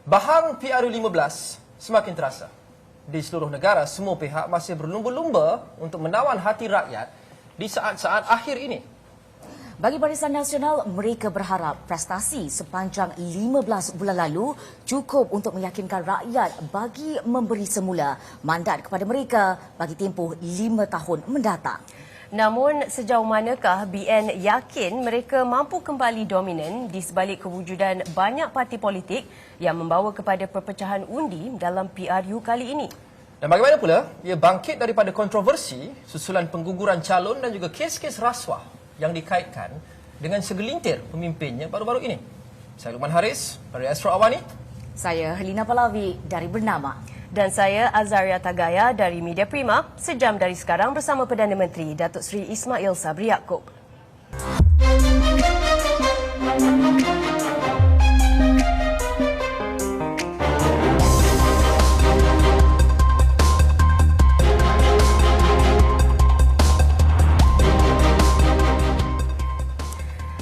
Bahang PRU15 semakin terasa. Di seluruh negara, semua pihak masih berlumba-lumba untuk menawan hati rakyat di saat-saat akhir ini. Bagi Barisan Nasional, mereka berharap prestasi sepanjang 15 bulan lalu cukup untuk meyakinkan rakyat bagi memberi semula mandat kepada mereka bagi tempoh 5 tahun mendatang. Namun, sejauh manakah BN yakin mereka mampu kembali dominan di sebalik kewujudan banyak parti politik yang membawa kepada perpecahan undi dalam PRU kali ini? Dan bagaimana pula ia bangkit daripada kontroversi susulan pengguguran calon dan juga kes-kes rasuah yang dikaitkan dengan segelintir pemimpinnya baru-baru ini. Saya Luqman Haris dari Astro Awani. Saya Helina Pahlavi dari Bernama. Dan saya Azaria Tagaya dari Media Prima, sejam dari sekarang bersama Perdana Menteri Datuk Seri Ismail Sabri Yaakob.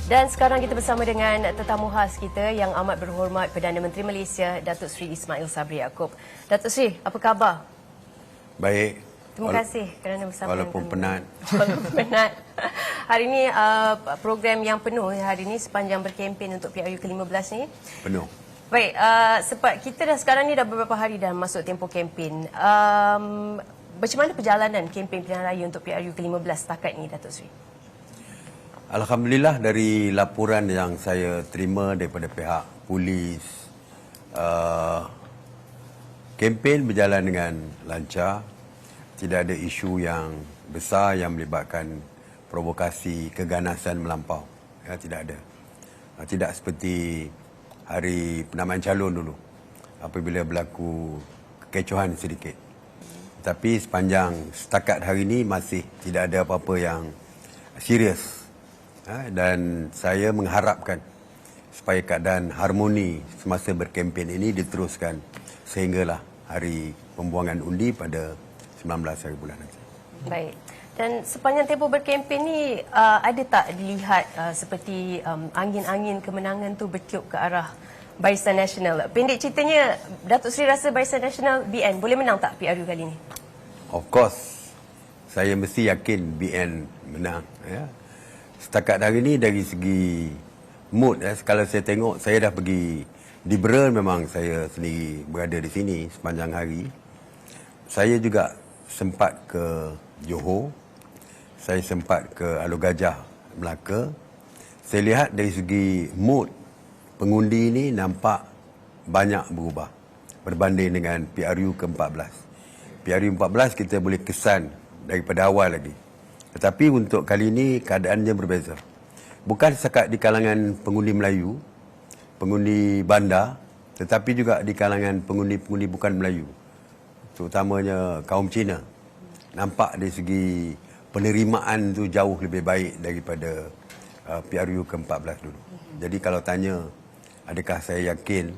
Dan sekarang kita bersama dengan tetamu khas kita yang amat berhormat Perdana Menteri Malaysia Datuk Seri Ismail Sabri Yaakob. Datuk Seri, apa khabar? Baik. Terima kasih kerana bersama walaupun penat. Walaupun penat. Hari ini program yang penuh hari ini sepanjang berkempen untuk PRU ke-15 ni. Penuh. Baik, sebab kita dah sekarang ni dah beberapa hari dah masuk tempoh kempen. Macam mana perjalanan kempen pilihan raya untuk PRU ke-15 setakat ni, Datuk Seri? Alhamdulillah, dari laporan yang saya terima daripada pihak polis, kempen berjalan dengan lancar. Tidak ada isu yang besar yang melibatkan provokasi keganasan melampau. Ya, tidak ada. Tidak seperti hari penamaan calon dulu apabila berlaku kekecohan sedikit. Tapi sepanjang setakat hari ini masih tidak ada apa-apa yang serius. Dan saya mengharapkan supaya keadaan harmoni semasa berkempen ini diteruskan sehinggalah hari pembuangan undi pada 19 hari bulan nanti. Baik. Dan sepanjang tempoh berkempen ni ada tak dilihat seperti angin-angin kemenangan tu bertiup ke arah Barisan Nasional? Pendek ceritanya, Datuk Seri rasa Barisan Nasional BN boleh menang tak PRU kali ni? Of course. Saya mesti yakin BN menang, ya. Setakat hari ini dari segi mood, kalau saya tengok, saya dah pergi di Bern, memang saya sendiri berada di sini sepanjang hari. Saya juga sempat ke Johor, saya sempat ke Alor Gajah, Melaka. Saya lihat dari segi mood pengundi ini nampak banyak berubah berbanding dengan PRU ke-14. PRU 14 kita boleh kesan daripada awal lagi. Tetapi untuk kali ini keadaannya berbeza. Bukan setakat di kalangan pengundi Melayu, pengundi bandar, tetapi juga di kalangan pengundi-pengundi bukan Melayu, terutamanya kaum Cina. Nampak dari segi penerimaan tu jauh lebih baik daripada PRU ke-14 dulu. Jadi kalau tanya adakah saya yakin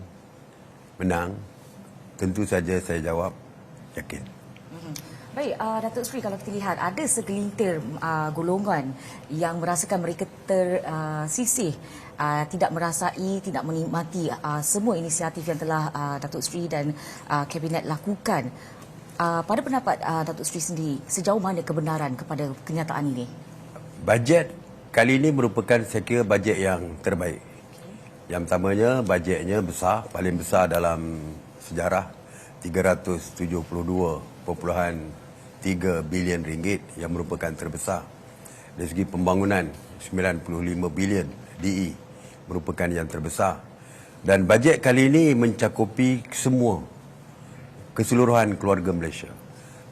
menang, tentu saja saya jawab yakin. Baik, Datuk Seri, kalau kita lihat ada segelintir golongan yang merasakan mereka tersisih, tidak merasai, tidak menikmati semua inisiatif yang telah Datuk Seri dan Kabinet lakukan. Pada pendapat Datuk Seri sendiri, sejauh mana kebenaran kepada kenyataan ini? Bajet Kali ini merupakan, saya kira, bajet yang terbaik. Yang pertamanya, bajetnya besar, paling besar dalam sejarah, 372.3 bilion ringgit, yang merupakan terbesar. Dari segi pembangunan, 95 bilion DE merupakan yang terbesar. Dan bajet kali ini mencakupi semua keseluruhan keluarga Malaysia.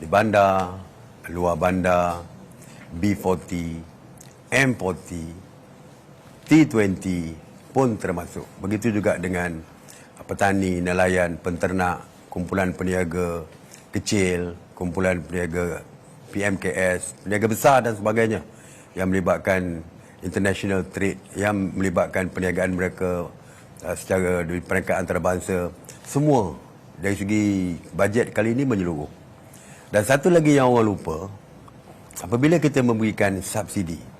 Di bandar, luar bandar, B40, M40, T20 pun termasuk. Begitu juga dengan petani, nelayan, penternak, kumpulan peniaga kecil, kumpulan peniaga PMKS, peniaga besar dan sebagainya yang melibatkan international trade, yang melibatkan perniagaan mereka secara di peringkat antarabangsa. Semua dari segi bajet kali ini menyeluruh. Dan satu lagi yang orang lupa, apabila kita memberikan subsidi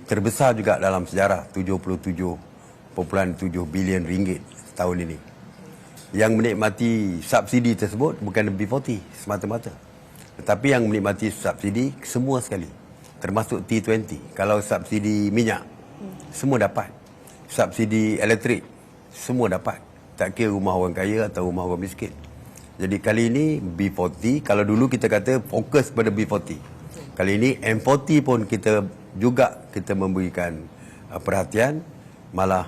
terbesar juga dalam sejarah, 77.7 bilion ringgit tahun ini. yang menikmati subsidi tersebut bukan B40 semata-mata. Tetapi yang menikmati subsidi semua sekali. Termasuk T20. Kalau subsidi minyak, semua dapat. Subsidi elektrik, semua dapat. Tak kira rumah orang kaya atau rumah orang miskin. Jadi kali ini B40, kalau dulu kita kata fokus pada B40. Kali ini M40 pun kita memberikan perhatian. Malah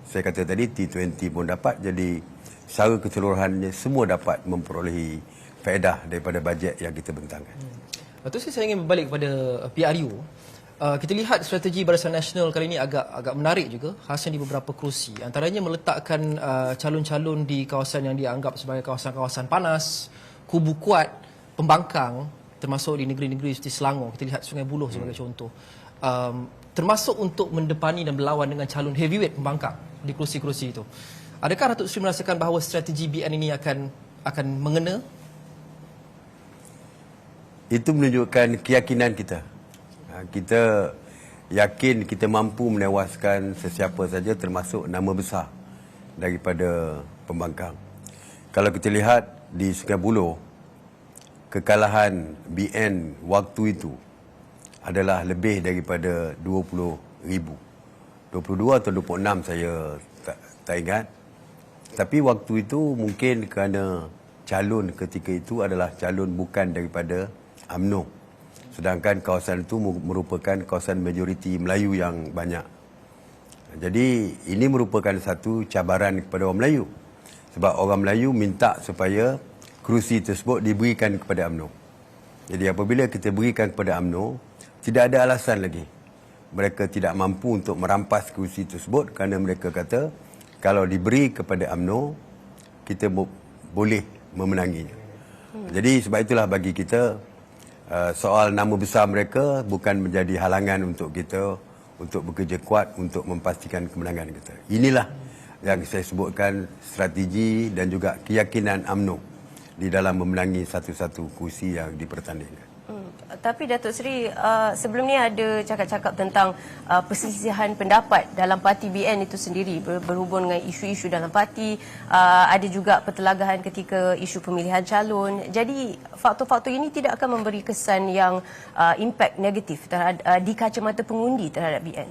saya kata tadi T20 pun dapat. Jadi secara keseluruhannya semua dapat memperolehi faedah daripada bajet yang kita bentangkan. Lepas tu saya ingin berbalik kepada PRU. Kita lihat strategi Barisan Nasional kali ini agak menarik juga, khasnya di beberapa kerusi. Antaranya meletakkan calon-calon di kawasan yang dianggap sebagai kawasan-kawasan panas, kubu kuat, pembangkang, termasuk di negeri-negeri seperti Selangor. Kita lihat Sungai Buloh sebagai contoh. Termasuk untuk mendepani dan berlawan dengan calon heavyweight pembangkang di kerusi-kerusi itu. Adakah Datuk Seri merasakan bahawa strategi BN ini akan mengena? Itu menunjukkan keyakinan kita. Kita yakin kita mampu menewaskan sesiapa saja termasuk nama besar daripada pembangkang. Kalau kita lihat di Sungai Buloh, kekalahan BN waktu itu adalah lebih daripada 20,000. 22 atau 26 saya tak ingat. Tapi waktu itu mungkin kerana calon ketika itu adalah calon bukan daripada UMNO. Sedangkan kawasan itu merupakan kawasan majoriti Melayu yang banyak. Jadi ini merupakan satu cabaran kepada orang Melayu. Sebab orang Melayu minta supaya kerusi tersebut diberikan kepada UMNO. Jadi apabila kita berikan kepada UMNO, tidak ada alasan lagi. Mereka tidak mampu untuk merampas kerusi tersebut kerana mereka kata kalau diberi kepada UMNO, kita boleh memenanginya. Jadi sebab itulah bagi kita, soal nama besar mereka bukan menjadi halangan untuk kita untuk bekerja kuat untuk memastikan kemenangan kita. Inilah yang saya sebutkan strategi dan juga keyakinan UMNO di dalam memenangi satu-satu kursi yang dipertandingkan. Tapi Datuk Seri, sebelum ni ada cakap-cakap tentang perselisihan pendapat dalam parti BN itu sendiri berhubung dengan isu-isu dalam parti. Ada juga pertelagahan ketika isu pemilihan calon. Jadi faktor-faktor ini tidak akan memberi kesan yang impak negatif di kacamata pengundi terhadap BN.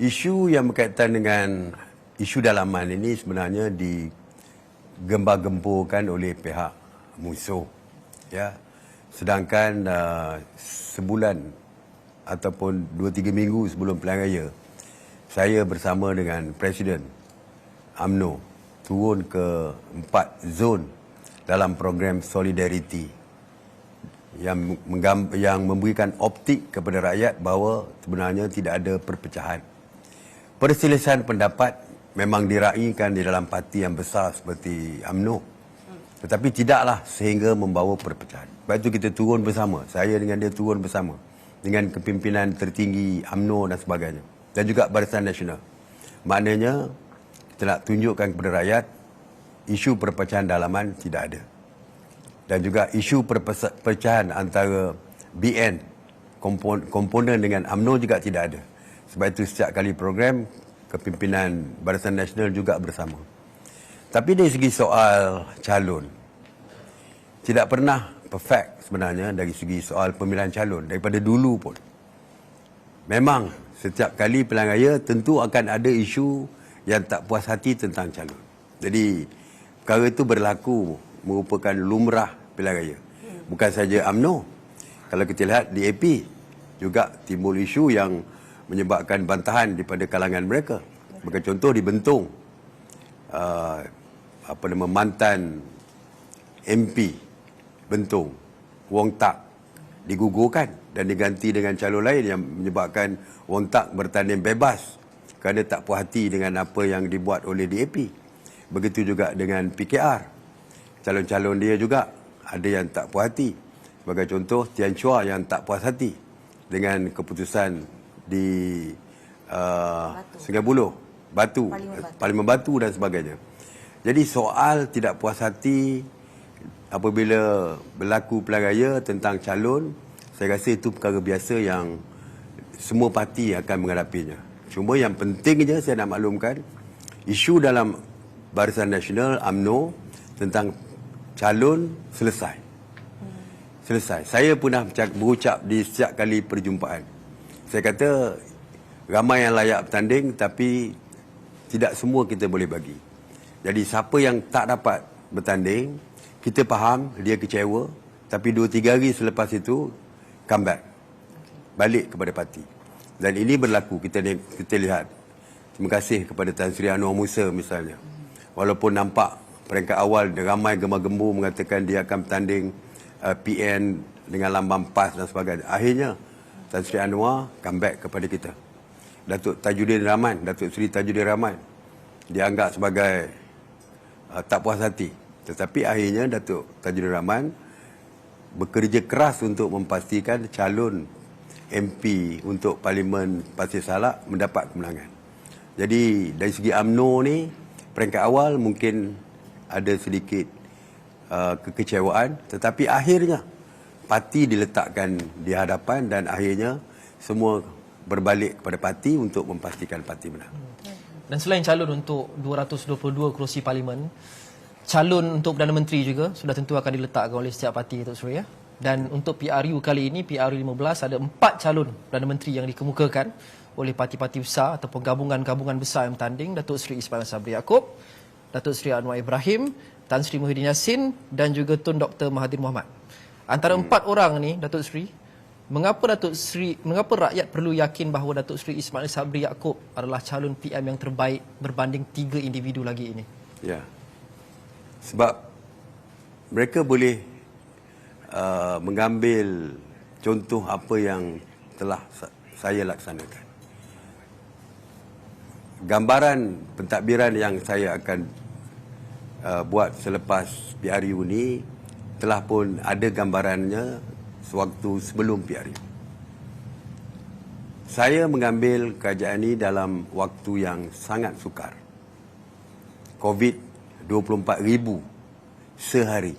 Isu yang berkaitan dengan isu dalaman ini sebenarnya digembar-gemburkan oleh pihak musuh. Ya. Sedangkan sebulan ataupun 2-3 minggu sebelum pilihan raya, saya bersama dengan Presiden UMNO turun ke 4 zon dalam program Solidarity yang memberikan optik kepada rakyat bahawa sebenarnya tidak ada perpecahan. Perselisihan pendapat memang diraihkan di dalam parti yang besar seperti UMNO. Tetapi tidaklah sehingga membawa perpecahan. Sebab itu kita turun bersama. Saya dengan dia turun bersama. Dengan kepimpinan tertinggi UMNO dan sebagainya. Dan juga Barisan Nasional. Maknanya, kita nak tunjukkan kepada rakyat, isu perpecahan dalaman tidak ada. Dan juga isu perpecahan antara BN, komponen dengan UMNO juga tidak ada. Sebab itu setiap kali program, kepimpinan Barisan Nasional juga bersama. Tapi dari segi soal calon, tidak pernah perfect sebenarnya dari segi soal pemilihan calon daripada dulu pun. Memang setiap kali pilihan raya tentu akan ada isu yang tak puas hati tentang calon. Jadi perkara itu berlaku merupakan lumrah pilihan raya. Bukan saja UMNO. Kalau kita lihat DAP juga timbul isu yang menyebabkan bantahan daripada kalangan mereka. Sebagai contoh di Bentong, mantan MP Bentong Wong Tak digugurkan dan diganti dengan calon lain yang menyebabkan Wong Tak bertanding bebas kerana tak puas hati dengan apa yang dibuat oleh DAP. Begitu juga dengan PKR. Calon-calon dia juga ada yang tak puas hati. Sebagai contoh Tian Chua yang tak puas hati dengan keputusan di Sungai Buloh, Parlimen Batu dan sebagainya. Jadi soal tidak puas hati apabila berlaku pilihan raya tentang calon, saya rasa itu perkara biasa yang semua parti akan menghadapinya. Cuma yang pentingnya saya nak maklumkan, isu dalam Barisan Nasional UMNO tentang calon selesai. Saya pernah berucap di setiap kali perjumpaan. Saya kata ramai yang layak bertanding tapi tidak semua kita boleh bagi. Jadi siapa yang tak dapat bertanding, kita faham dia kecewa, tapi 2-3 hari selepas itu come back. Balik kepada parti. Dan ini berlaku, kita lihat. Terima kasih kepada Tan Sri Anwar Musa misalnya. Walaupun nampak peringkat awal ramai gemar-gembur mengatakan dia akan bertanding PN dengan lambang PAS dan sebagainya. Akhirnya Tan Sri Anwar comeback kepada kita. Datuk Sri Tajuddin Rahman dianggap sebagai tak puas hati. Tetapi akhirnya Datuk Tajuddin Rahman bekerja keras untuk memastikan calon MP untuk Parlimen Pasir Salak mendapat kemenangan. Jadi dari segi UMNO ni, peringkat awal mungkin ada sedikit kekecewaan, tetapi akhirnya parti diletakkan di hadapan dan akhirnya semua berbalik kepada parti untuk memastikan parti menang. Dan selain calon untuk 222 kerusi parlimen, calon untuk Perdana Menteri juga sudah tentu akan diletakkan oleh setiap parti, Datuk Seri. Dan untuk PRU kali ini, PRU 15, ada 4 calon Perdana Menteri yang dikemukakan oleh parti-parti besar ataupun gabungan-gabungan besar yang bertanding. Datuk Seri Ismail Sabri Yaakob, Datuk Seri Anwar Ibrahim, Tan Sri Muhyiddin Yassin dan juga Tun Dr. Mahathir Mohamad. Antara 4 orang ni, Datuk Seri, mengapa rakyat perlu yakin bahawa Datuk Seri Ismail Sabri Yaakob adalah calon PM yang terbaik berbanding 3 individu lagi ini? Ya. Sebab mereka boleh mengambil contoh apa yang telah saya laksanakan. Gambaran pentadbiran yang saya akan buat selepas PRU ni telah pun ada gambarannya sewaktu sebelum PRU. Saya mengambil kerajaan ini dalam waktu yang sangat sukar. COVID 24,000 sehari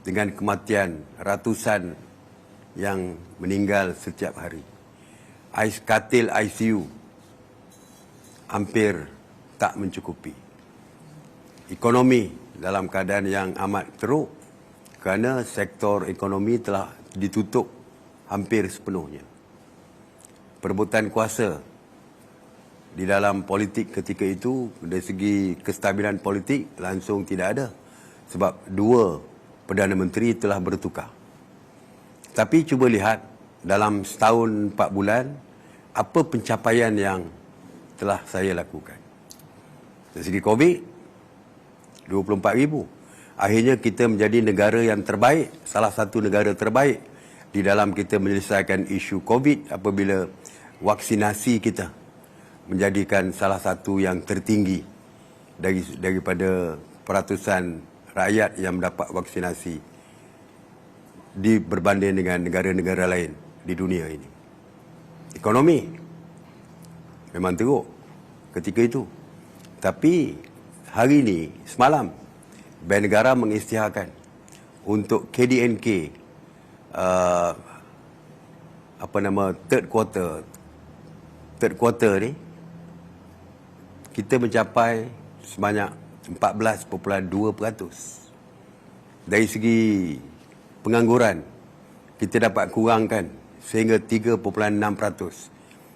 dengan kematian ratusan yang meninggal setiap hari. Katil ICU hampir tak mencukupi. Ekonomi dalam keadaan yang amat teruk kerana sektor ekonomi telah ditutup hampir sepenuhnya. Perebutan kuasa di dalam politik ketika itu dari segi kestabilan politik langsung tidak ada sebab 2 Perdana Menteri telah bertukar. Tapi cuba lihat dalam setahun 4 bulan apa pencapaian yang telah saya lakukan. Dari segi COVID 24,000. Akhirnya kita menjadi negara yang terbaik, salah satu negara terbaik di dalam kita menyelesaikan isu COVID apabila vaksinasi kita menjadikan salah satu yang tertinggi daripada peratusan rakyat yang mendapat vaksinasi berbanding dengan negara-negara lain di dunia ini. Ekonomi memang teruk ketika itu. Tapi hari ini, semalam, Bank Negara mengisytiharkan untuk KDNK third quarter ni kita mencapai sebanyak 14.2%. Dari segi pengangguran kita dapat kurangkan sehingga 3.6%.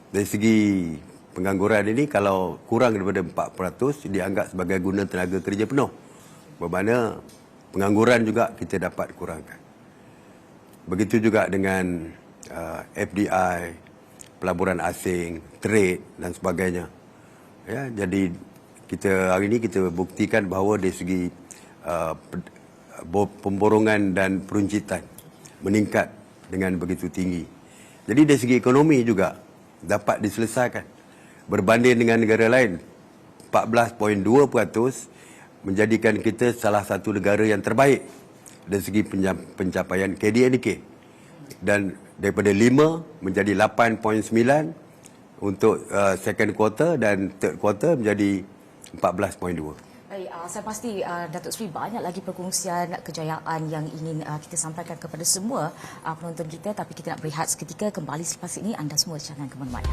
Dari segi pengangguran ini kalau kurang daripada 4% dianggap sebagai guna tenaga kerja penuh. Bermakna pengangguran juga kita dapat kurangkan. Begitu juga dengan FDI, pelaburan asing, trade dan sebagainya. Ya, jadi hari ini kita buktikan bahawa dari segi pemborongan dan peruncitan meningkat dengan begitu tinggi. Jadi dari segi ekonomi juga dapat diselesaikan. Berbanding dengan negara lain, 14.2% menjadikan kita salah satu negara yang terbaik dari segi pencapaian KDNK. Dan daripada 5 menjadi 8.9 untuk second quarter dan third quarter menjadi 14.2. Baik, saya pasti Datuk Seri banyak lagi perkongsian kejayaan yang ingin kita sampaikan kepada semua penonton kita, tapi kita nak berehat seketika. Kembali selepas ini, anda semua jangan ke mana-mana.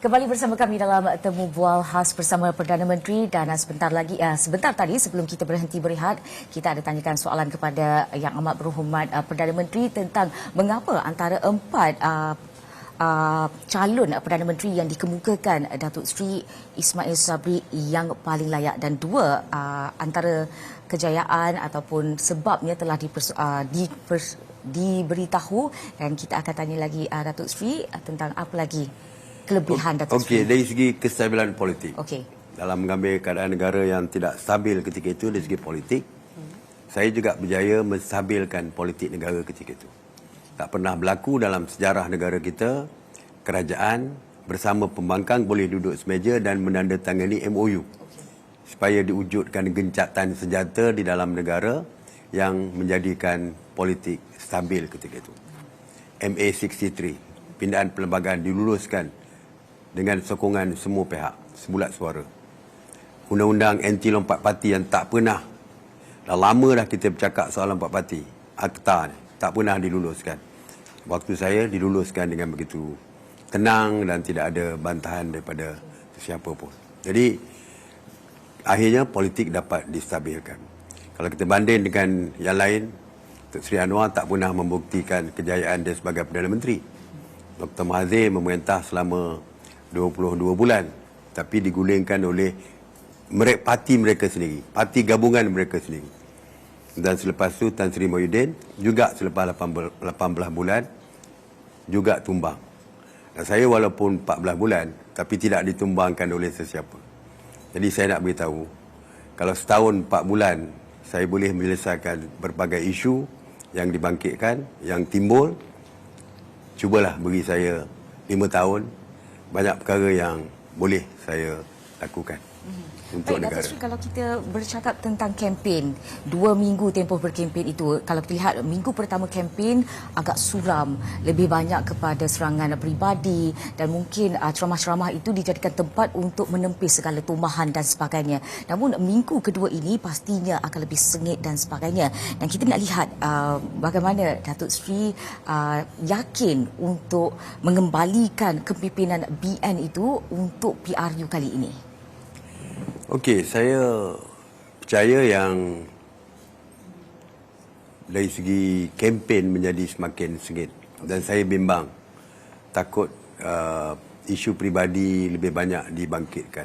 Kembali bersama kami dalam temu bual khas bersama Perdana Menteri dan sebentar tadi sebelum kita berhenti berehat, kita ada tanyakan soalan kepada Yang Amat Berhormat Perdana Menteri tentang mengapa antara 4 calon Perdana Menteri yang dikemukakan Datuk Seri Ismail Sabri yang paling layak, dan 2 antara kejayaan ataupun sebabnya telah diberitahu, dan kita akan tanya lagi Datuk Seri tentang apa lagi kelebihan Datuk Seri. Okey, dari segi kestabilan politik. Okey. Dalam mengambil keadaan negara yang tidak stabil ketika itu dari segi politik, saya juga berjaya menstabilkan politik negara ketika itu. Tak pernah berlaku dalam sejarah negara kita, kerajaan bersama pembangkang boleh duduk semeja dan menandatangani MOU supaya diwujudkan gencatan senjata di dalam negara yang menjadikan politik stabil ketika itu. MA63, pindaan perlembagaan diluluskan dengan sokongan semua pihak, sebulat suara. Undang-undang anti lompat parti yang tak pernah, dah lama dah kita bercakap soal lompat parti, Akta ni, tak pernah diluluskan. Waktu saya diluluskan dengan begitu tenang dan tidak ada bantahan daripada siapa pun. Jadi, akhirnya politik dapat distabilkan. Kalau kita banding dengan yang lain, Dr. Seri Anwar tak pernah membuktikan kejayaan dia sebagai Perdana Menteri. Dr. Mahathir memerintah selama 22 bulan, tapi digulingkan oleh parti mereka sendiri, parti gabungan mereka sendiri. Dan selepas itu Tan Sri Muhyiddin juga selepas 18 bulan juga tumbang. Dan saya walaupun 14 bulan tapi tidak ditumbangkan oleh sesiapa. Jadi saya nak beritahu, kalau setahun 4 bulan saya boleh menyelesaikan berbagai isu yang dibangkitkan, yang timbul, cubalah beri saya 5 tahun, banyak perkara yang boleh saya lakukan untuk Baik, negara. Datuk Seri, kalau kita bercakap tentang kempen, 2 minggu tempoh berkempen itu, kalau kita lihat minggu pertama kempen agak suram, lebih banyak kepada serangan peribadi dan mungkin ceramah-ceramah itu dijadikan tempat untuk menempis segala tumahan dan sebagainya. Namun minggu kedua ini pastinya akan lebih sengit dan sebagainya. Dan kita nak lihat bagaimana Datuk Seri yakin untuk mengembalikan kepimpinan BN itu untuk PRU kali ini. Okey, saya percaya yang dari segi kempen menjadi semakin sengit dan saya bimbang, takut isu peribadi lebih banyak dibangkitkan.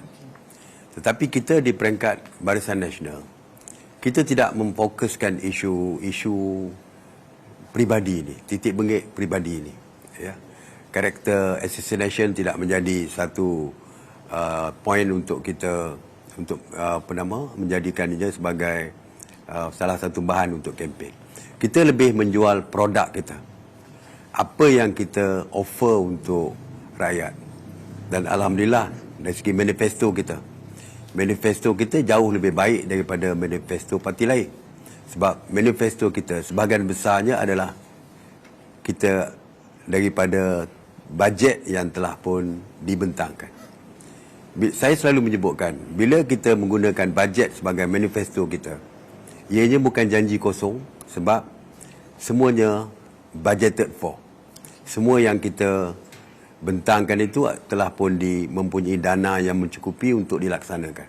Tetapi kita di peringkat Barisan Nasional, kita tidak memfokuskan isu peribadi ini, titik bengik peribadi ini. Ya. Karakter assassination tidak menjadi satu poin untuk kita menjadikannya sebagai salah satu bahan untuk kempen. Kita lebih menjual produk kita. Apa yang kita offer untuk rakyat. Dan alhamdulillah dari segi manifesto kita jauh lebih baik daripada manifesto parti lain. Sebab manifesto kita sebahagian besarnya adalah kita daripada bajet yang telah pun dibentangkan. Saya selalu menyebutkan, bila kita menggunakan bajet sebagai manifesto kita, ianya bukan janji kosong sebab semuanya budgeted for. Semua yang kita bentangkan itu telah pun mempunyai dana yang mencukupi untuk dilaksanakan.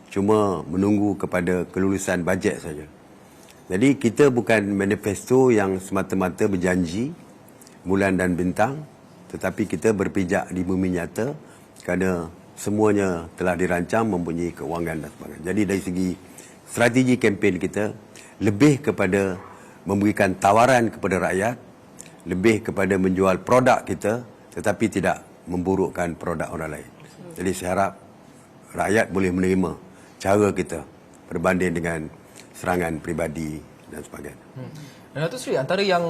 Cuma menunggu kepada kelulusan bajet saja. Jadi kita bukan manifesto yang semata-mata berjanji bulan dan bintang, tetapi kita berpijak di bumi nyata kerana semuanya telah dirancang mempunyai kewangan dan sebagainya. Jadi dari segi strategi kempen kita lebih kepada memberikan tawaran kepada rakyat, lebih kepada menjual produk kita tetapi tidak memburukkan produk orang lain. Jadi saya harap rakyat boleh menerima cara kita berbanding dengan serangan peribadi dan sebagainya. Dan Datuk Seri, antara yang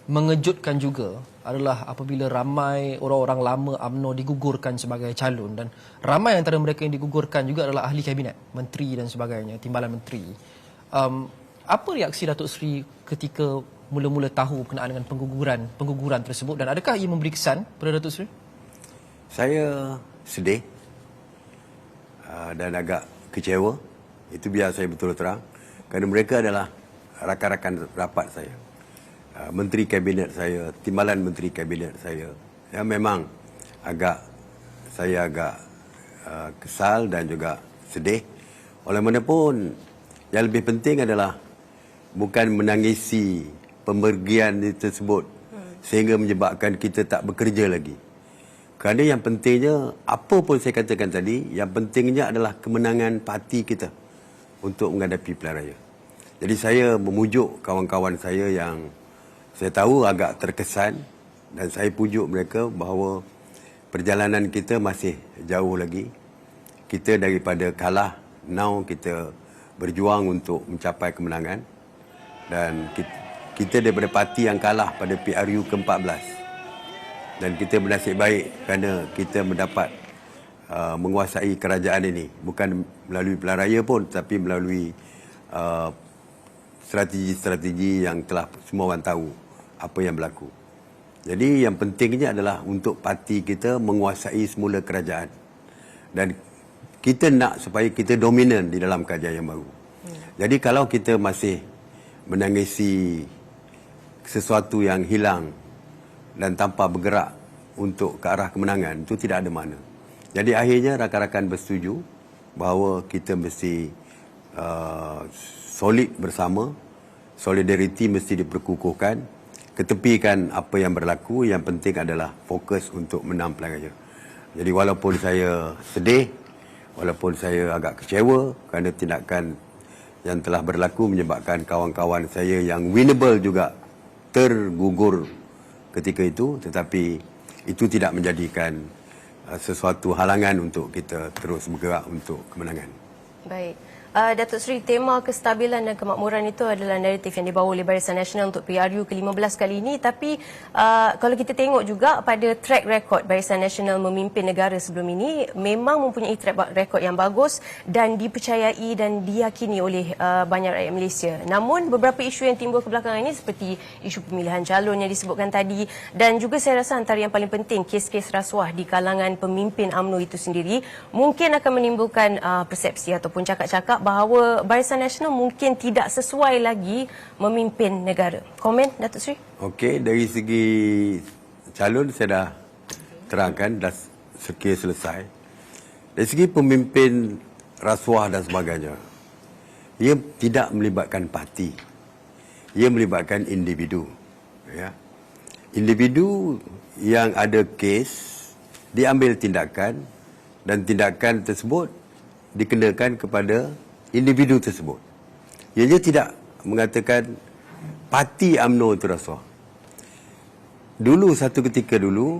mengejutkan juga adalah apabila ramai orang-orang lama UMNO digugurkan sebagai calon, dan ramai antara mereka yang digugurkan juga adalah ahli kabinet, menteri dan sebagainya, timbalan menteri. Apa reaksi Datuk Seri ketika mula-mula tahu berkenaan dengan pengguguran tersebut, dan adakah ia memberi kesan pada Datuk Seri? Saya sedih dan agak kecewa. Itu biar saya betul terang, kerana mereka adalah rakan-rakan rapat saya, menteri kabinet saya, timbalan menteri kabinet saya, yang memang agak saya agak kesal dan juga sedih. Oleh mana pun, yang lebih penting adalah bukan menangisi pemergian tersebut sehingga menyebabkan kita tak bekerja lagi. Kerana yang pentingnya, apa pun saya katakan tadi, yang pentingnya adalah kemenangan parti kita untuk menghadapi pilihan raya. Jadi saya memujuk kawan-kawan saya yang saya tahu agak terkesan, dan saya pujuk mereka bahawa perjalanan kita masih jauh lagi. Kita daripada kalah, now kita berjuang untuk mencapai kemenangan. Dan kita daripada parti yang kalah pada PRU ke-14. Dan kita bernasib baik kerana kita mendapat menguasai kerajaan ini. Bukan melalui pilihan raya pun, tapi melalui strategi-strategi yang telah semua orang tahu apa yang berlaku. Jadi yang pentingnya adalah untuk parti kita menguasai semula kerajaan. Dan kita nak supaya kita dominan di dalam kerajaan yang baru. Jadi kalau kita masih menangisi sesuatu yang hilang dan tanpa bergerak untuk ke arah kemenangan, itu tidak ada makna. Jadi akhirnya rakan-rakan bersetuju bahawa kita mesti solid bersama, solidariti mesti diperkukuhkan, ketepikan apa yang berlaku, yang penting adalah fokus untuk menang pilihan raya. Jadi walaupun saya sedih, walaupun saya agak kecewa kerana tindakan yang telah berlaku menyebabkan kawan-kawan saya yang winnable juga tergugur ketika itu, tetapi itu tidak menjadikan sesuatu halangan untuk kita terus bergerak untuk kemenangan. Baik. Datuk Seri, tema kestabilan dan kemakmuran itu adalah naratif yang dibawa oleh Barisan Nasional untuk PRU ke-15 kali ini. Tapi kalau kita tengok juga pada track record Barisan Nasional memimpin negara sebelum ini, memang mempunyai track record yang bagus dan dipercayai dan diyakini oleh banyak rakyat Malaysia. Namun beberapa isu yang timbul kebelakangan ini seperti isu pemilihan calon yang disebutkan tadi, dan juga saya rasa antara yang paling penting, kes-kes rasuah di kalangan pemimpin UMNO itu sendiri mungkin akan menimbulkan persepsi ataupun cakap-cakap bahawa Barisan Nasional mungkin tidak sesuai lagi memimpin negara. Komen, Datuk Seri? Okey, dari segi calon saya dah terangkan, dah sekiranya selesai. Dari segi pemimpin rasuah dan sebagainya, ia tidak melibatkan parti. Ia melibatkan individu. Ya. Individu yang ada kes, diambil tindakan, dan tindakan tersebut dikenakan kepada individu tersebut. Ia tidak mengatakan parti UMNO itu rasuah. Dulu, satu ketika dulu,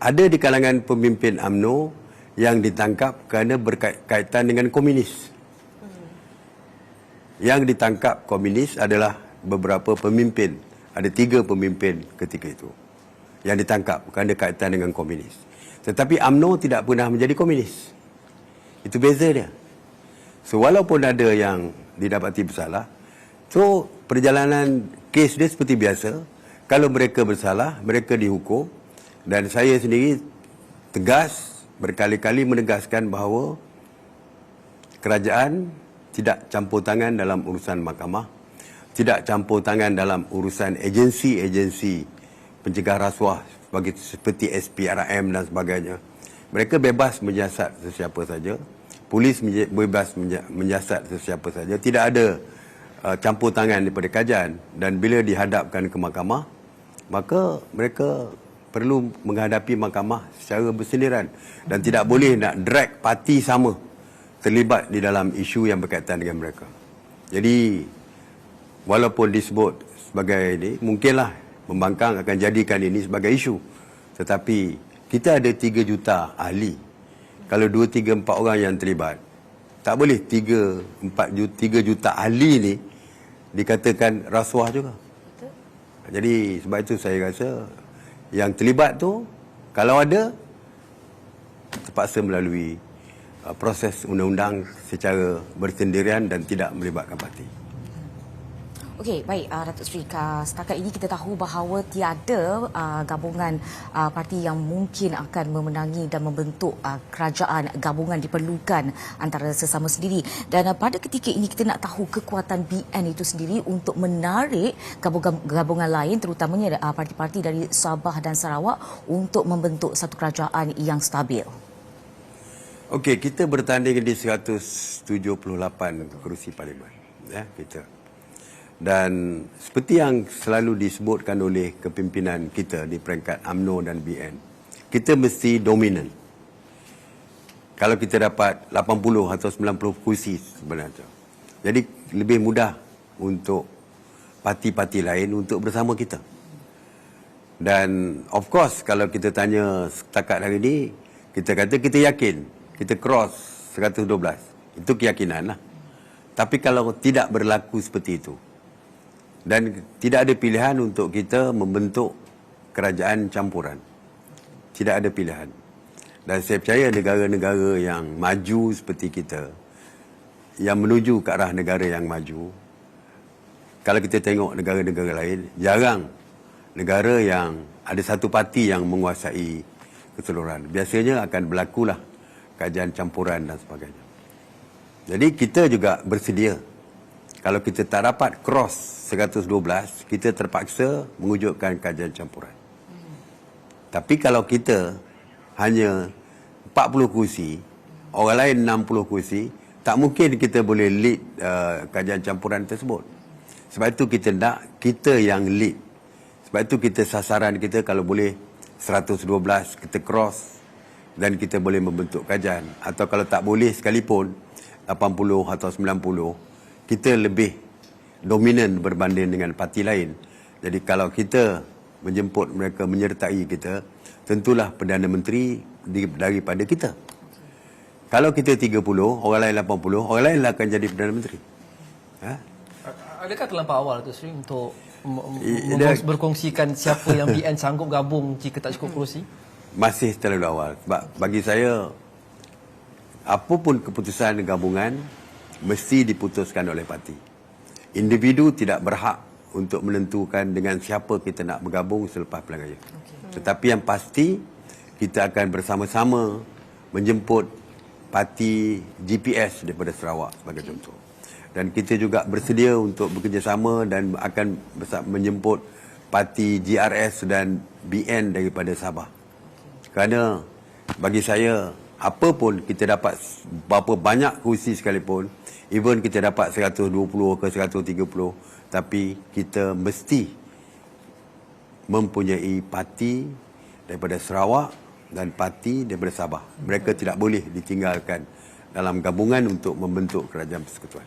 ada di kalangan pemimpin UMNO yang ditangkap kerana berkaitan dengan komunis. Yang ditangkap komunis adalah beberapa pemimpin. Ada 3 pemimpin ketika itu yang ditangkap kerana kaitan dengan komunis. Tetapi UMNO tidak pernah menjadi komunis. Itu beza dia. So walaupun ada yang didapati bersalah, so perjalanan kes dia seperti biasa. Kalau mereka bersalah, mereka dihukum. Dan saya sendiri tegas, berkali-kali menegaskan bahawa kerajaan tidak campur tangan dalam urusan mahkamah, tidak campur tangan dalam urusan agensi-agensi pencegah rasuah seperti SPRM dan sebagainya. Mereka bebas menyiasat sesiapa saja. Polis bebas menyiasat sesiapa saja. Tidak ada campur tangan daripada kerajaan. Dan bila dihadapkan ke mahkamah, maka mereka perlu menghadapi mahkamah secara bersendirian. Dan tidak boleh nak drag parti sama terlibat di dalam isu yang berkaitan dengan mereka. Jadi, walaupun disebut sebagai ini, mungkinlah pembangkang akan jadikan ini sebagai isu. Tetapi kita ada 3 juta ahli. Kalau 2, 3, 4 orang yang terlibat, tak boleh 3 juta ahli ni dikatakan rasuah juga. Betul. Jadi sebab itu saya rasa yang terlibat tu, kalau ada, terpaksa melalui proses undang-undang secara bersendirian dan tidak melibatkan parti. Okey, baik Datuk Seri, setakat ini kita tahu bahawa tiada gabungan parti yang mungkin akan memenangi dan membentuk kerajaan gabungan diperlukan antara sesama sendiri. Dan pada ketika ini kita nak tahu kekuatan BN itu sendiri untuk menarik gabungan lain, terutamanya parti-parti dari Sabah dan Sarawak untuk membentuk satu kerajaan yang stabil. Okey, kita bertanding di 178 kerusi parlimen, ya, kita. Dan seperti yang selalu disebutkan oleh kepimpinan kita di peringkat UMNO dan BN, kita mesti dominan. Kalau kita dapat 80 atau 90 kursi sebenarnya. Jadi lebih mudah untuk parti-parti lain untuk bersama kita. Dan of course kalau kita tanya setakat hari ini, kita kata kita yakin, kita cross 112. Itu keyakinan lah. Tapi kalau tidak berlaku seperti itu, dan tidak ada pilihan untuk kita membentuk kerajaan campuran. Tidak ada pilihan. Dan saya percaya negara-negara yang maju seperti kita, yang menuju ke arah negara yang maju, kalau kita tengok negara-negara lain, jarang negara yang ada satu parti yang menguasai keseluruhan. Biasanya akan berlakulah kerajaan campuran dan sebagainya. Jadi kita juga bersedia. Kalau kita tak dapat cross 112, kita terpaksa mewujudkan kerajaan campuran. Tapi kalau kita hanya 40 kursi, orang lain 60 kursi, tak mungkin kita boleh lead kerajaan campuran tersebut. Sebab itu kita nak kita yang lead. Sebab itu kita sasaran kita kalau boleh 112 kita cross dan kita boleh membentuk kerajaan. Atau kalau tak boleh sekalipun 80 atau 90, kita lebih dominan berbanding dengan parti lain. Jadi kalau kita menjemput mereka menyertai kita, tentulah Perdana Menteri daripada kita. Kalau kita 30, orang lain 80, orang lain akan jadi Perdana Menteri. Ha? Adakah terlampau awal tu Sri untuk berkongsikan siapa yang BN sanggup gabung jika tak cukup kerusi? Masih terlalu awal. Sebab bagi saya, apapun keputusan gabungan mesti diputuskan oleh parti. Individu tidak berhak untuk menentukan dengan siapa kita nak bergabung selepas pilihan raya. Tetapi yang pasti, kita akan bersama-sama menjemput parti GPS daripada Sarawak sebagai contoh. Dan kita juga bersedia untuk bekerjasama dan akan menjemput parti GRS dan BN daripada Sabah. Kerana bagi saya, apa pun kita dapat berapa banyak kursi sekalipun, even kita dapat 120 ke 130, tapi kita mesti mempunyai parti daripada Sarawak dan parti daripada Sabah. Mereka tidak boleh ditinggalkan dalam gabungan untuk membentuk kerajaan persekutuan.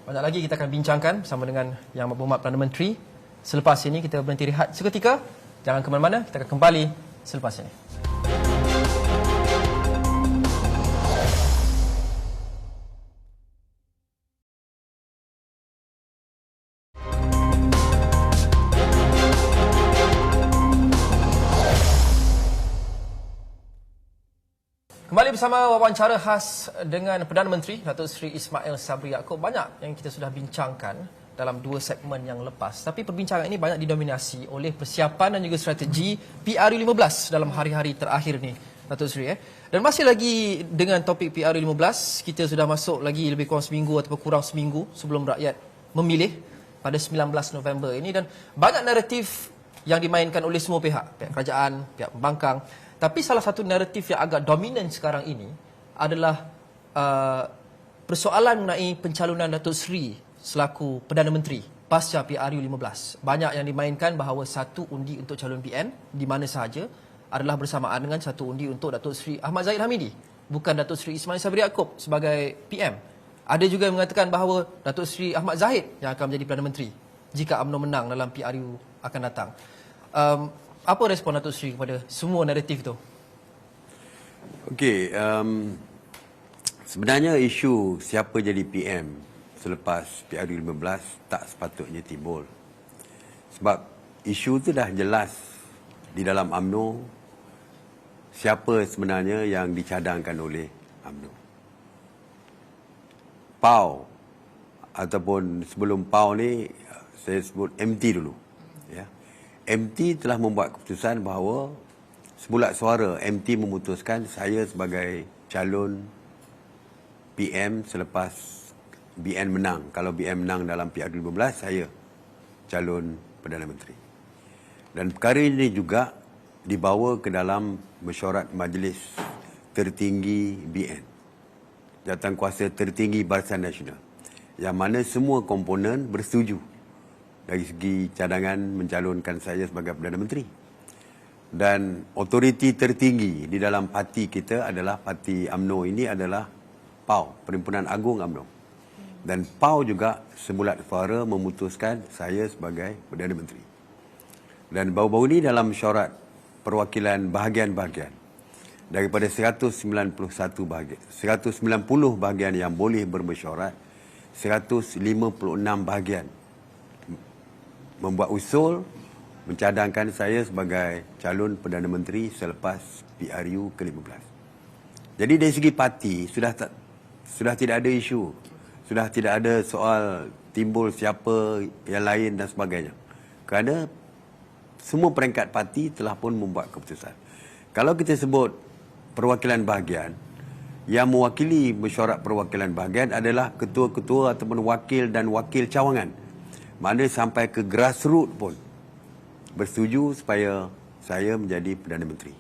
Banyak lagi kita akan bincangkan bersama dengan Yang Berhormat Perdana Menteri. Selepas ini kita berhenti rehat seketika. Jangan ke mana-mana, kita akan kembali selepas ini. Kembali bersama wawancara khas dengan Perdana Menteri Datuk Seri Ismail Sabri Yaakob. Banyak yang kita sudah bincangkan dalam dua segmen yang lepas. Tapi perbincangan ini banyak didominasi oleh persiapan dan juga strategi PRU15 dalam hari-hari terakhir ni, Datuk Seri. Dan masih lagi dengan topik PRU15, kita sudah masuk lagi lebih kurang seminggu atau kurang seminggu sebelum rakyat memilih pada 19 November ini. Dan banyak naratif yang dimainkan oleh semua pihak. Pihak kerajaan, pihak pembangkang. Tapi salah satu naratif yang agak dominan sekarang ini adalah persoalan mengenai pencalonan Datuk Seri selaku Perdana Menteri pasca PRU15. Banyak yang dimainkan bahawa satu undi untuk calon PN di mana sahaja adalah bersamaan dengan satu undi untuk Datuk Seri Ahmad Zahid Hamidi, bukan Datuk Seri Ismail Sabri Yaakob sebagai PM. Ada juga yang mengatakan bahawa Datuk Seri Ahmad Zahid yang akan menjadi Perdana Menteri jika UMNO menang dalam PRU akan datang. Apa respon Datuk Seri kepada semua naratif itu? Okey, sebenarnya isu siapa jadi PM selepas PRU15 tak sepatutnya timbul. Sebab isu itu dah jelas di dalam UMNO siapa sebenarnya yang dicadangkan oleh UMNO. PAU ataupun sebelum PAU ni saya sebut MT dulu. Ya. MT telah membuat keputusan bahawa sebulat suara MT memutuskan saya sebagai calon PM selepas BN menang. Kalau BN menang dalam PR15, saya calon Perdana Menteri. Dan perkara ini juga dibawa ke dalam mesyuarat Majlis Tertinggi BN, Jawatankuasa Tertinggi Barisan Nasional, yang mana semua komponen bersetuju dari segi cadangan mencalonkan saya sebagai Perdana Menteri. Dan otoriti tertinggi di dalam parti kita adalah parti UMNO ini adalah PAU, Perhimpunan Agung UMNO. Dan PAU juga sebulat suara memutuskan saya sebagai Perdana Menteri. Dan baru-baru ini dalam mesyuarat perwakilan bahagian-bahagian, daripada 190 bahagian yang boleh bermesyuarat, 156 bahagian membuat usul mencadangkan saya sebagai calon Perdana Menteri selepas PRU ke-15. Jadi dari segi parti sudah tidak ada isu, sudah tidak ada soal timbul siapa yang lain dan sebagainya. Kerana semua peringkat parti telah pun membuat keputusan. Kalau kita sebut perwakilan bahagian, yang mewakili mesyuarat perwakilan bahagian adalah ketua-ketua ataupun wakil dan wakil cawangan. Mana sampai ke grassroots pun bersetuju supaya saya menjadi Perdana Menteri.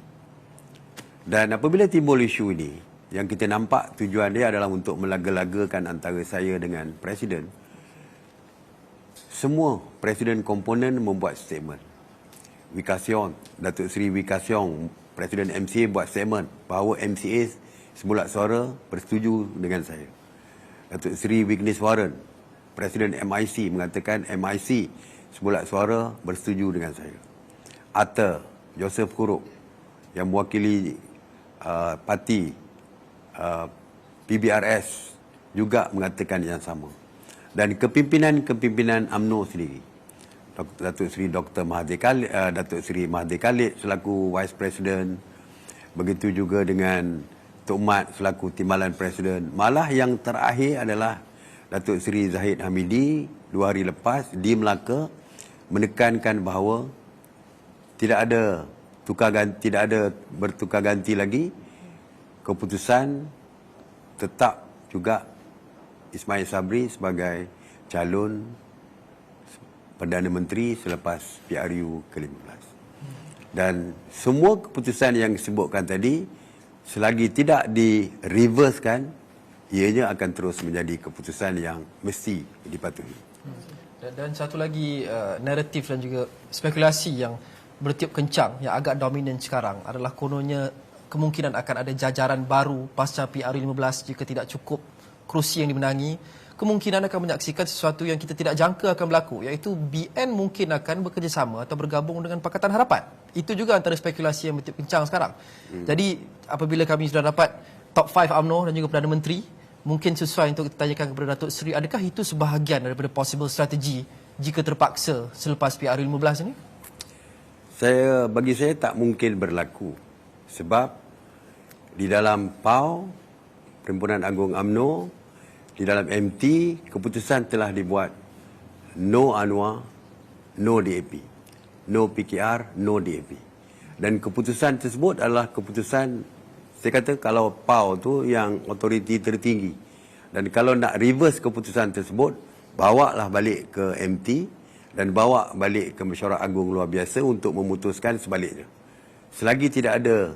Dan apabila timbul isu ini, yang kita nampak tujuan dia adalah untuk melaga-lagakan antara saya dengan Presiden, semua Presiden komponen membuat statement. Datuk Seri Wee Ka Siong, Presiden MCA buat statement bahawa MCA sebulat suara bersetuju dengan saya. Datuk Seri Vigneswaran, Presiden MIC, mengatakan MIC sebulat suara bersetuju dengan saya. Atta Joseph Kurup yang mewakili parti PBRS juga mengatakan yang sama. Dan kepimpinan UMNO sendiri, Datuk Seri Dr. Datuk Seri Mahathir Khalid selaku Vice President, begitu juga dengan Tok Mat selaku Timbalan Presiden. Malah yang terakhir adalah Datuk Seri Zahid Hamidi 2 hari lepas di Melaka menekankan bahawa tidak ada bertukar ganti lagi, keputusan tetap juga Ismail Sabri sebagai calon Perdana Menteri selepas PRU ke-15. Dan semua keputusan yang disebutkan tadi, selagi tidak di-reversekan, ianya akan terus menjadi keputusan yang mesti dipatuhi. Dan satu lagi naratif dan juga spekulasi yang bertiup kencang, yang agak dominan sekarang adalah kononnya kemungkinan akan ada jajaran baru pasca PRU15 jika tidak cukup kerusi yang dimenangi. Kemungkinan akan menyaksikan sesuatu yang kita tidak jangka akan berlaku, iaitu BN mungkin akan bekerjasama atau bergabung dengan Pakatan Harapan. Itu juga antara spekulasi yang bertiup kencang sekarang. Jadi apabila kami sudah dapat top 5 UMNO dan juga Perdana Menteri, mungkin sesuai untuk kita tanyakan kepada Datuk Seri, adakah itu sebahagian daripada possible strategi jika terpaksa selepas PRU15 ini? Bagi saya tak mungkin berlaku. Sebab di dalam PAU, Perhimpunan Agung UMNO, di dalam MT, keputusan telah dibuat no Anwar, no DAP. No PKR, no DAP. Dan keputusan tersebut adalah keputusan, saya kata kalau PAU tu yang otoriti tertinggi. Dan kalau nak reverse keputusan tersebut, bawalah balik ke MT dan bawa balik ke Mesyuarat Agung Luar Biasa untuk memutuskan sebaliknya. Selagi tidak ada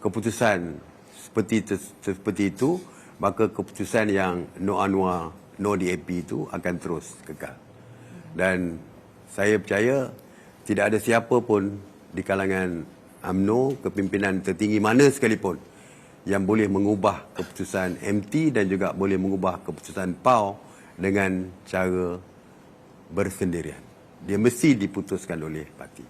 keputusan seperti itu, maka keputusan yang no Anwar, no DAP itu akan terus kekal. Dan saya percaya tidak ada siapa pun di kalangan UMNO, kepimpinan tertinggi mana sekalipun, yang boleh mengubah keputusan MT dan juga boleh mengubah keputusan PAU dengan cara bersendirian. Dia mesti diputuskan oleh parti.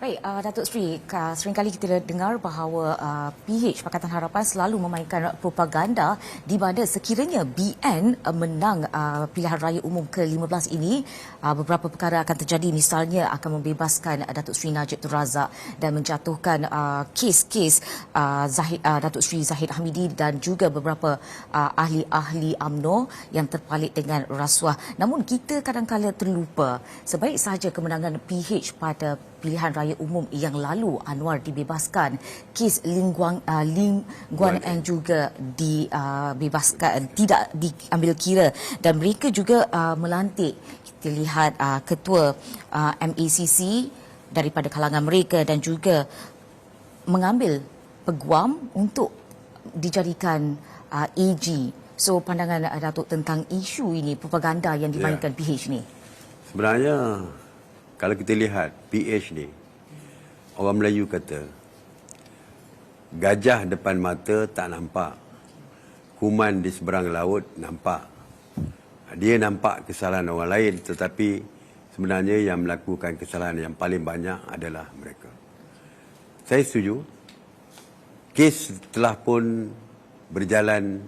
Baik, Datuk Seri, seringkali kita dengar bahawa PH Pakatan Harapan selalu memainkan propaganda di mana sekiranya BN menang pilihan raya umum ke-15 ini, beberapa perkara akan terjadi, misalnya akan membebaskan Datuk Seri Najib Tun Razak dan menjatuhkan kes-kes Datuk Seri Zahid Hamidi dan juga beberapa ahli-ahli UMNO yang terpalit dengan rasuah. Namun kita kadang-kala terlupa, sebaik sahaja kemenangan PH pada pilihan raya umum yang lalu, Anwar dibebaskan, kes Lim Guan Eng juga dibebaskan, tidak diambil kira, dan mereka juga melantik, kita lihat ketua MACC daripada kalangan mereka dan juga mengambil peguam untuk dijadikan AG. So pandangan Datuk tentang isu ini, propaganda yang dimainkan PH ni? Sebenarnya kalau kita lihat PH ni, orang Melayu kata, gajah depan mata tak nampak, kuman di seberang laut nampak. Dia nampak kesalahan orang lain, tetapi sebenarnya yang melakukan kesalahan yang paling banyak adalah mereka. Saya setuju, kes telah pun berjalan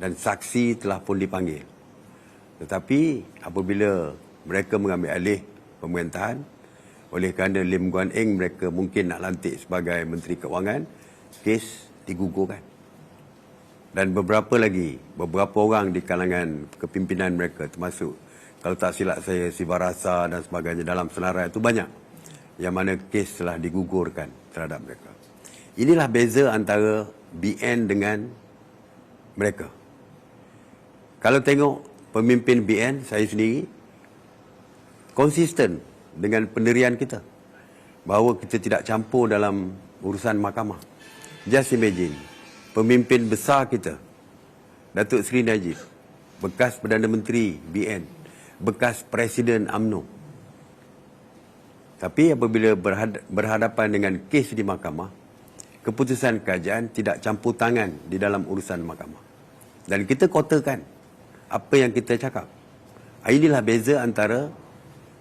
dan saksi telah pun dipanggil. Tetapi apabila mereka mengambil alih pemerintahan, oleh kerana Lim Guan Eng mereka mungkin nak lantik sebagai Menteri Keuangan, kes digugurkan. Dan beberapa orang di kalangan kepimpinan mereka, termasuk kalau tak silap saya Sibarasa dan sebagainya dalam senarai itu banyak yang mana kes telah digugurkan terhadap mereka. Inilah beza antara BN dengan mereka. Kalau tengok pemimpin BN, saya sendiri konsisten dengan pendirian kita bahawa kita tidak campur dalam urusan mahkamah. Just imagine, pemimpin besar kita, Datuk Seri Najib, bekas Perdana Menteri BN, bekas Presiden UMNO. Tapi apabila berhadapan dengan kes di mahkamah, keputusan kerajaan tidak campur tangan di dalam urusan mahkamah. Dan kita kotakan apa yang kita cakap. Inilah beza antara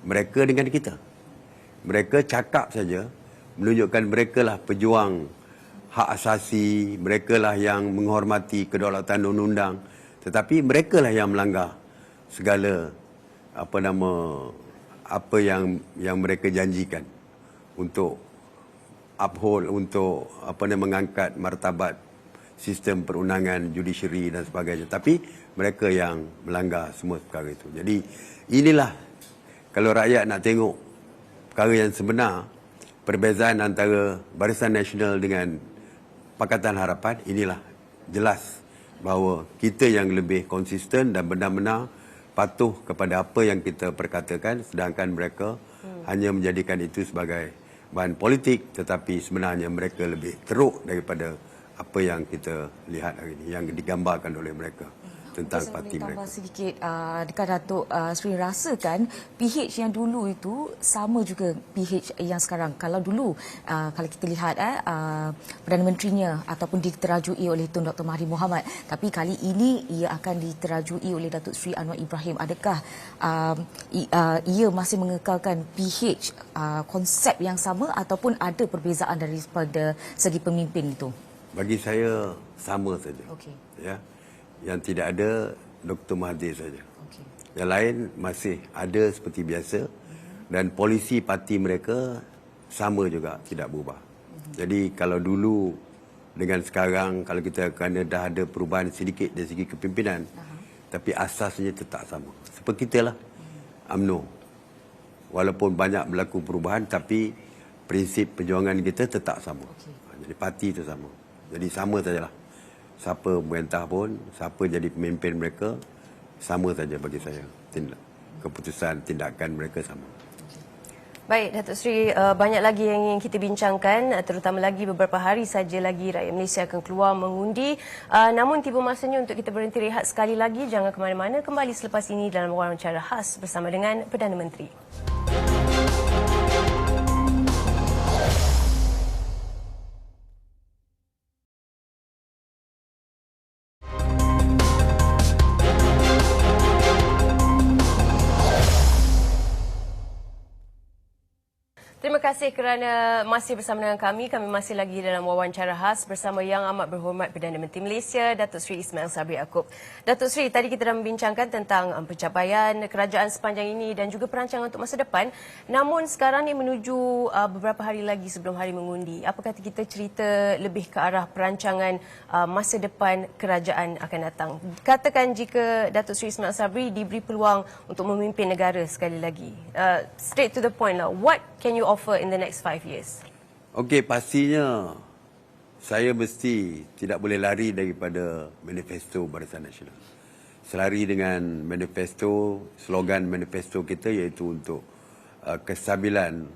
mereka dengan kita. Mereka cakap saja, menunjukkan mereka lah pejuang hak asasi, mereka lah yang menghormati kedaulatan undang-undang, tetapi mereka lah yang melanggar segala apa yang mereka janjikan untuk uphold, untuk mengangkat martabat sistem perundangan, judiciary dan sebagainya. Tapi mereka yang melanggar semua perkara itu. Jadi inilah, kalau rakyat nak tengok perkara yang sebenar, perbezaan antara Barisan Nasional dengan Pakatan Harapan, inilah jelas bahawa kita yang lebih konsisten dan benar-benar patuh kepada apa yang kita perkatakan, sedangkan mereka hanya menjadikan itu sebagai bahan politik, tetapi sebenarnya mereka lebih teruk daripada apa yang kita lihat hari ini, yang digambarkan oleh mereka tentang parti mereka. Tambah sedikit, dekat Datuk Seri rasakan PH yang dulu itu sama juga PH yang sekarang. Kalau dulu, kalau kita lihat Perdana Menterinya ataupun diterajui oleh Tun Dr. Mahathir Mohamad, tapi kali ini ia akan diterajui oleh Datuk Seri Anwar Ibrahim. Adakah ia masih mengekalkan PH konsep yang sama ataupun ada perbezaan daripada segi pemimpin itu? Bagi saya sama saja. Okey. Ya. Yang tidak ada Dr. Mahathir saja. Okey. Yang lain masih ada seperti biasa dan polisi parti mereka sama juga, tidak berubah. Jadi kalau dulu dengan sekarang, kalau kita kerana dah ada perubahan sedikit dari segi kepimpinan, tapi asasnya tetap sama. Seperti kita lah, UMNO. Walaupun banyak berlaku perubahan, tapi prinsip perjuangan kita tetap sama. Jadi parti itu sama. Jadi sama sajalah. Siapa pemerintah pun, siapa jadi pemimpin mereka, sama saja bagi saya. Keputusan, tindakan mereka sama. Baik, Datuk Seri, banyak lagi yang ingin kita bincangkan, terutama lagi beberapa hari saja lagi rakyat Malaysia akan keluar mengundi. Namun tiba masanya untuk kita berhenti rehat sekali lagi. Jangan ke mana-mana, kembali selepas ini dalam wawancara khas bersama dengan Perdana Menteri. Terima kasih kerana masih bersama dengan kami. Kami masih lagi dalam wawancara khas bersama Yang Amat Berhormat Perdana Menteri Malaysia, Datuk Seri Ismail Sabri Yaakob. Datuk Seri, tadi kita dah membincangkan tentang pencapaian kerajaan sepanjang ini dan juga perancangan untuk masa depan. Namun sekarang ni menuju beberapa hari lagi sebelum hari mengundi. Apa kata kita cerita lebih ke arah perancangan masa depan kerajaan akan datang? Katakan jika Datuk Seri Ismail Sabri diberi peluang untuk memimpin negara sekali lagi. Straight to the point lah. What can you offer in the next 5 years? Okey, pastinya saya mesti tidak boleh lari daripada manifesto Barisan Nasional. Selari dengan manifesto, slogan manifesto kita iaitu untuk kestabilan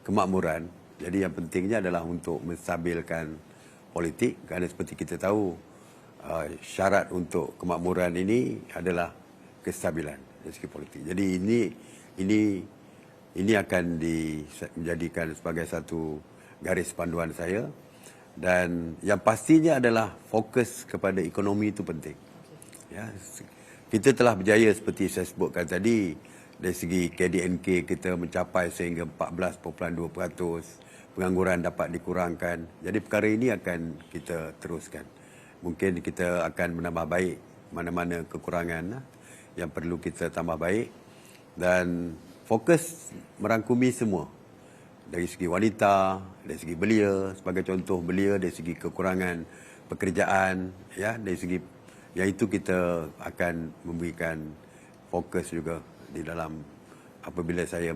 kemakmuran. Jadi yang pentingnya adalah untuk menstabilkan politik, kerana seperti kita tahu syarat untuk kemakmuran ini adalah kestabilan dari segi politik. Jadi ini akan dijadikan sebagai satu garis panduan saya, dan yang pastinya adalah fokus kepada ekonomi itu penting. Ya, kita telah berjaya seperti saya sebutkan tadi, dari segi KDNK kita mencapai sehingga 14.2%, pengangguran dapat dikurangkan. Jadi perkara ini akan kita teruskan. Mungkin kita akan menambah baik mana-mana kekurangan yang perlu kita tambah baik, dan fokus merangkumi semua. Dari segi wanita, dari segi belia, sebagai contoh belia, dari segi kekurangan pekerjaan, ya, dari segi yang itu kita akan memberikan fokus juga di dalam apabila saya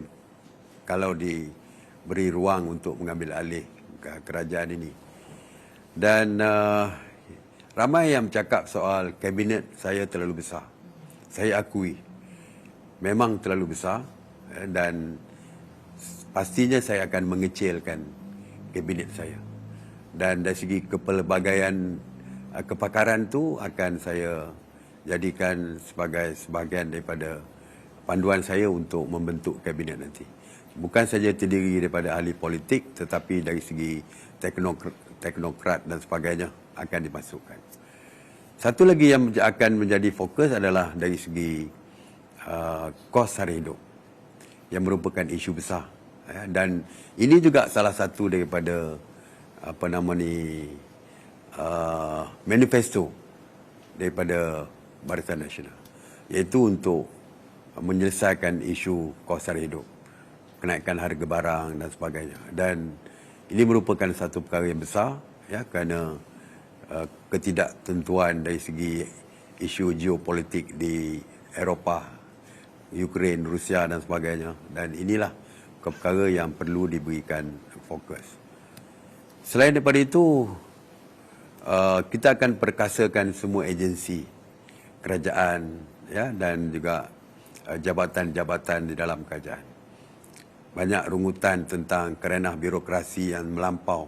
kalau diberi ruang untuk mengambil alih kerajaan ini. Dan ramai yang bercakap soal kabinet saya terlalu besar. Saya akui memang terlalu besar, dan pastinya saya akan mengecilkan kabinet saya. Dan dari segi kepelbagaian kepakaran tu akan saya jadikan sebagai sebahagian daripada panduan saya untuk membentuk kabinet nanti. Bukan saja terdiri daripada ahli politik, tetapi dari segi teknokrat dan sebagainya akan dimasukkan. Satu lagi yang akan menjadi fokus adalah dari segi kos sara hidup, yang merupakan isu besar, dan ini juga salah satu daripada manifesto daripada Barisan Nasional, iaitu untuk menyelesaikan isu kos sara hidup, kenaikan harga barang dan sebagainya. Dan ini merupakan satu perkara yang besar, ya, kerana ketidaktentuan dari segi isu geopolitik di Eropah, Ukraine, Rusia dan sebagainya, dan inilah perkara yang perlu diberikan fokus. Selain daripada itu, kita akan perkasakan semua agensi kerajaan, ya, dan juga jabatan-jabatan di dalam kerajaan. Banyak rungutan tentang kerenah birokrasi yang melampau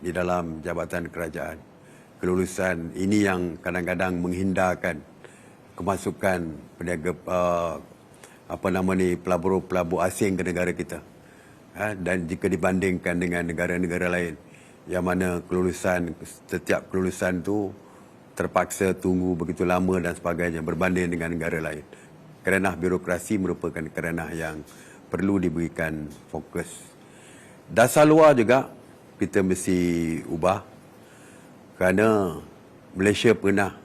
di dalam jabatan kerajaan. Kelulusan ini yang kadang-kadang menghindarkan kemasukan peniaga pelabur-pelabur asing ke negara kita. Dan jika dibandingkan dengan negara-negara lain yang mana setiap kelulusan tu terpaksa tunggu begitu lama dan sebagainya berbanding dengan negara lain. Kerenah birokrasi merupakan kerenah yang perlu diberikan fokus. Dasar luar juga kita mesti ubah, kerana Malaysia pernah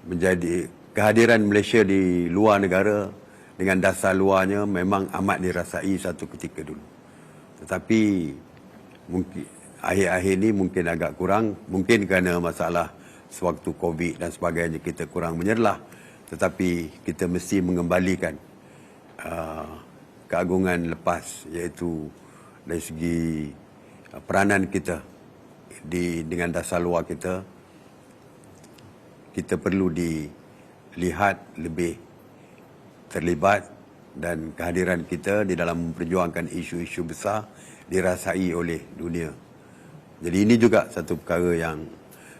menjadi kehadiran Malaysia di luar negara dengan dasar luarnya memang amat dirasai satu ketika dulu. Tetapi mungkin akhir-akhir ini mungkin agak kurang, mungkin kerana masalah sewaktu COVID dan sebagainya kita kurang menyerlah, tetapi kita mesti mengembalikan keagungan lepas, iaitu dari segi peranan kita dengan dasar luar kita perlu dilihat lebih terlibat, dan kehadiran kita di dalam memperjuangkan isu-isu besar dirasai oleh dunia. Jadi ini juga satu perkara yang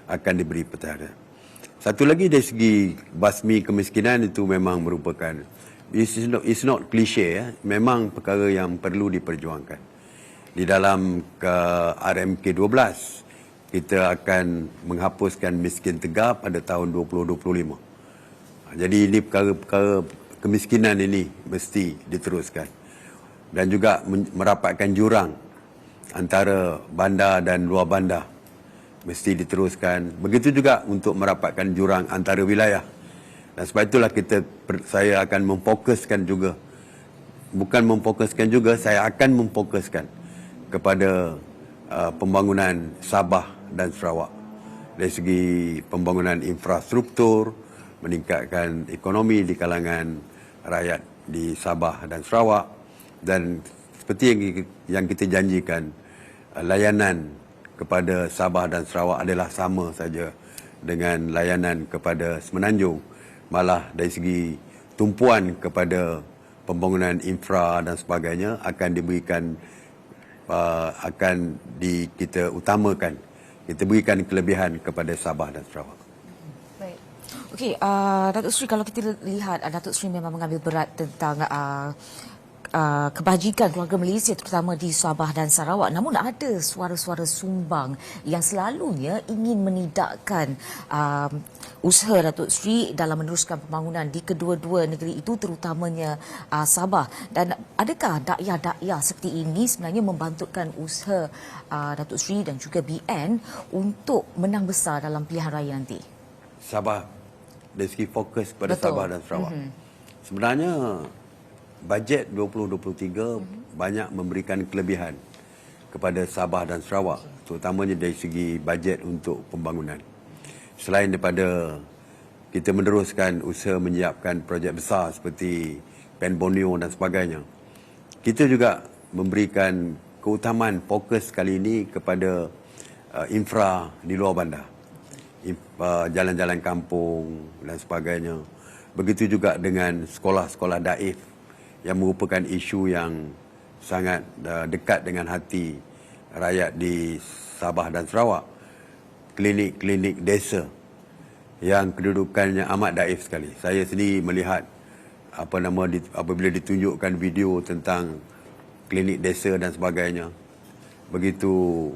akan diberi perhatian. Satu lagi dari segi basmi kemiskinan, itu memang merupakan it's not cliche, ya. Memang perkara yang perlu diperjuangkan. Di dalam RMK 12 kita akan menghapuskan miskin tegar pada tahun 2025. Jadi ini perkara-perkara kemiskinan ini mesti diteruskan. dan juga merapatkan jurang antara bandar dan luar bandar mesti diteruskan. Begitu juga untuk merapatkan jurang antara wilayah. Dan sebab itulah saya akan memfokuskan juga, saya akan memfokuskan kepada pembangunan Sabah dan Sarawak dari segi pembangunan infrastruktur, meningkatkan ekonomi di kalangan rakyat di Sabah dan Sarawak, dan seperti yang kita janjikan, layanan kepada Sabah dan Sarawak adalah sama saja dengan layanan kepada Semenanjung. Malah dari segi tumpuan kepada pembangunan infra dan sebagainya akan diberikan, kita utamakan, kita berikan kelebihan kepada Sabah dan Sarawak. Baik. Okey, Datuk Seri, kalau kita lihat Datuk Seri memang mengambil berat tentang kebajikan keluarga Malaysia terutama di Sabah dan Sarawak, namun ada suara-suara sumbang yang selalunya ingin menidakkan usaha Datuk Seri dalam meneruskan pembangunan di kedua-dua negeri itu, terutamanya Sabah. Dan adakah dakwah-dakwah seperti ini sebenarnya membantukan usaha Datuk Seri dan juga BN untuk menang besar dalam pilihan raya nanti? Sabah, dari segi fokus pada Sabah dan Sarawak. Sebenarnya bajet 2023 banyak memberikan kelebihan kepada Sabah dan Sarawak, terutamanya dari segi bajet untuk pembangunan. Selain daripada kita meneruskan usaha menyiapkan projek besar seperti Pen Borneo dan sebagainya, kita juga memberikan keutamaan fokus kali ini kepada infra di luar bandar, jalan-jalan kampung dan sebagainya. Begitu juga dengan sekolah-sekolah daif yang merupakan isu yang sangat dekat dengan hati rakyat di Sabah dan Sarawak. Klinik-klinik desa yang kedudukannya amat daif sekali. Saya sendiri melihat apabila ditunjukkan video tentang klinik desa dan sebagainya, begitu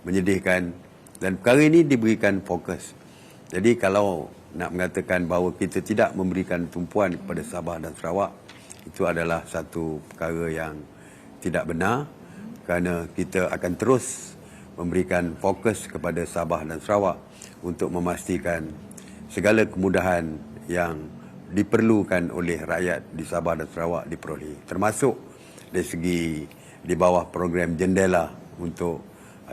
menyedihkan, dan perkara ini diberikan fokus. Jadi kalau nak mengatakan bahawa kita tidak memberikan tumpuan kepada Sabah dan Sarawak, itu adalah satu perkara yang tidak benar, kerana kita akan terus memberikan fokus kepada Sabah dan Sarawak untuk memastikan segala kemudahan yang diperlukan oleh rakyat di Sabah dan Sarawak diperoleh, termasuk dari segi di bawah program jendela untuk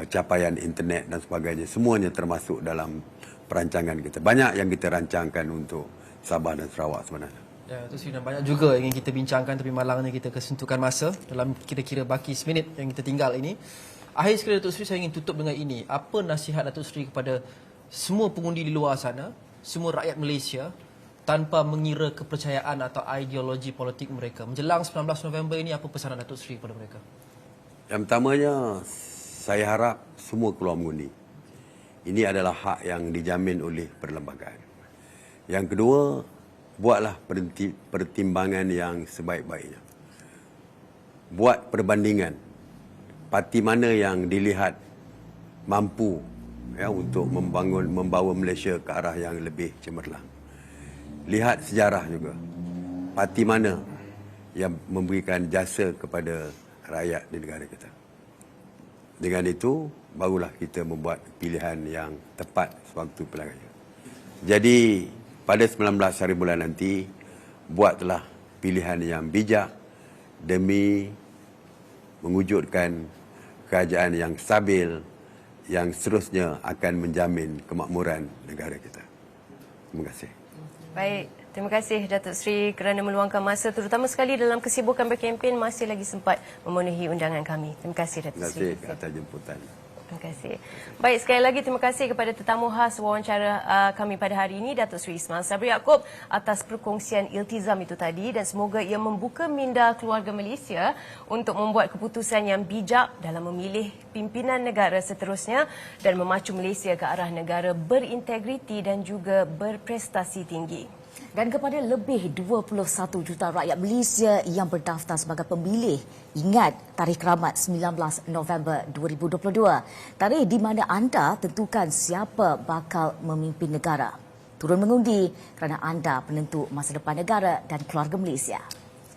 capaian internet dan sebagainya. Semuanya termasuk dalam perancangan kita. Banyak yang kita rancangkan untuk Sabah dan Sarawak sebenarnya. Ya, itu sih, dan banyak juga yang ingin kita bincangkan, tapi malangnya kita kesentukan masa dalam kira-kira baki seminit yang kita tinggal ini. Akhir sekali Datuk Seri, saya ingin tutup dengan ini. Apa nasihat Datuk Seri kepada semua pengundi di luar sana, semua rakyat Malaysia, tanpa mengira kepercayaan atau ideologi politik mereka? Menjelang 19 November ini, apa pesanan Datuk Seri kepada mereka? Yang pertamanya, saya harap semua keluar mengundi. Ini adalah hak yang dijamin oleh perlembagaan. Yang kedua, buatlah pertimbangan yang sebaik-baiknya. Buat perbandingan. Parti mana yang dilihat mampu untuk membawa Malaysia ke arah yang lebih cemerlang. Lihat sejarah juga. Parti mana yang memberikan jasa kepada rakyat di negara kita. Dengan itu, barulah kita membuat pilihan yang tepat sewaktu pilihan raya. Jadi, pada 19 hari bulan nanti, buatlah pilihan yang bijak demi mewujudkan kerajaan yang stabil, yang seterusnya akan menjamin kemakmuran negara kita. Terima kasih. Baik, terima kasih Datuk Seri kerana meluangkan masa, terutama sekali dalam kesibukan berkempen, masih lagi sempat memenuhi undangan kami. Terima kasih Datuk Seri. Terima kasih atas jemputan. Terima kasih. Baik, sekali lagi terima kasih kepada tetamu khas wawancara kami pada hari ini, Datuk Seri Ismail Sabri Yaakob, atas perkongsian iltizam itu tadi, dan semoga ia membuka minda keluarga Malaysia untuk membuat keputusan yang bijak dalam memilih pimpinan negara seterusnya dan memacu Malaysia ke arah negara berintegriti dan juga berprestasi tinggi. Dan kepada lebih 21 juta rakyat Malaysia yang berdaftar sebagai pemilih, ingat tarikh keramat 19 November 2022. Tarikh di mana anda tentukan siapa bakal memimpin negara. Turun mengundi kerana anda penentu masa depan negara dan keluarga Malaysia.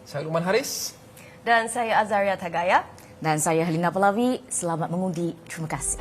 Saya Luqman Haris. Dan saya Azaria Tagaya. Dan saya Helena Palavi. Selamat mengundi. Terima kasih.